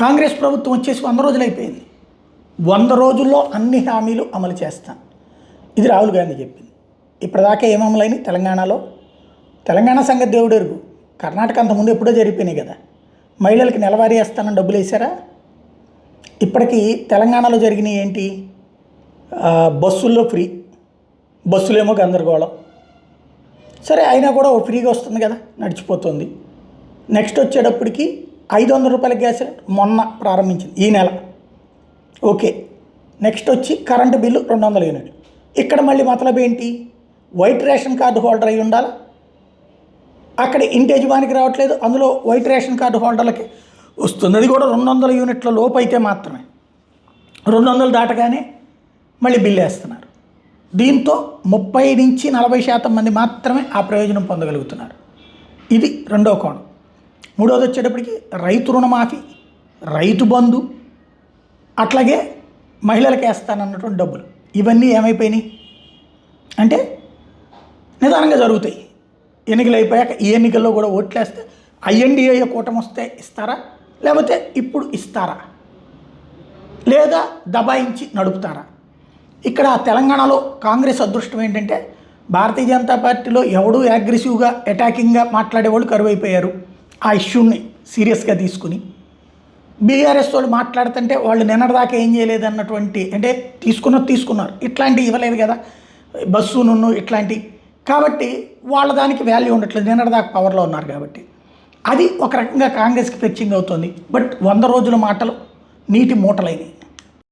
కాంగ్రెస్ ప్రభుత్వం వచ్చేసి 100 రోజులు అయిపోయింది. 100 రోజుల్లో అన్ని హామీలు అమలు చేస్తాను, ఇది రాహుల్ గాంధీ చెప్పింది. ఇప్పటిదాకా ఏం అమలైంది తెలంగాణలో? తెలంగాణ సంగతి దేవుడు ఎరుగు. కర్ణాటక అంతకుముందు ఎప్పుడో జరిగిపోయినాయి కదా. మహిళలకి నెలవారీ వేస్తానని డబ్బులు వేసారా? ఇప్పటికీ తెలంగాణలో జరిగినాయి ఏంటి? బస్సుల్లో ఫ్రీ, బస్సులేమో గందరగోళం. సరే అయినా కూడా ఫ్రీగా వస్తుంది కదా, నడిచిపోతుంది. నెక్స్ట్ వచ్చేటప్పటికి 500 రూపాయల గ్యాస్ మొన్న ప్రారంభించింది ఈ నెల, ఓకే. నెక్స్ట్ వచ్చి కరెంటు బిల్లు 200 యూనిట్లు. ఇక్కడ మళ్ళీ మతలబ్ ఏంటి? వైట్ రేషన్ కార్డు హోల్డర్ అయి ఉండాలి. అక్కడ ఇంటి యజమానికి రావట్లేదు, అందులో వైట్ రేషన్ కార్డు హోల్డర్లకి వస్తుంది. అది కూడా 200 యూనిట్ల లోపు అయితే మాత్రమే. 200 దాటగానే మళ్ళీ బిల్లు వేస్తున్నారు. దీంతో 30 నుంచి 40% మంది మాత్రమే ఆ ప్రయోజనం పొందగలుగుతున్నారు. ఇది రెండో కోణం. మూడోది వచ్చేటప్పటికి రైతు రుణమాఫీ, రైతు బంధు, అట్లాగే మహిళలకు వేస్తానన్నటువంటి డబ్బులు, ఇవన్నీ ఏమైపోయినాయి అంటే నిదానంగా జరుగుతాయి. ఎన్నికలు అయిపోయాక ఈ ఎన్నికల్లో కూడా ఓట్లేస్తే ఐఎన్డీఏ కూటమి వస్తే ఇస్తారా, లేకపోతే ఇప్పుడు ఇస్తారా, లేదా దబాయించి నడుపుతారా? ఇక్కడ తెలంగాణలో కాంగ్రెస్ అదృష్టం ఏంటంటే భారతీయ జనతా పార్టీలో ఎవడూ అగ్రెసివ్గా అటాకింగ్గా మాట్లాడేవాళ్ళు కరువైపోయారు. ఆ ఇష్యూని సీరియస్గా తీసుకుని బీఆర్ఎస్ వాళ్ళు మాట్లాడుతుంటే వాళ్ళు నిన్నటిదాకా ఏం చేయలేదు అన్నటువంటి, అంటే తీసుకున్నారు, ఇట్లాంటివి ఇవ్వలేదు కదా బస్సు నున్ను ఇట్లాంటి, కాబట్టి వాళ్ళ దానికి వాల్యూ ఉండట్లేదు, నిన్నటిదాకా పవర్లో ఉన్నారు కాబట్టి. అది ఒక రకంగా కాంగ్రెస్కి ఫెచ్చింగ్ అవుతుంది. బట్ 100 రోజుల మాటలు నీటి మూటలైనవి.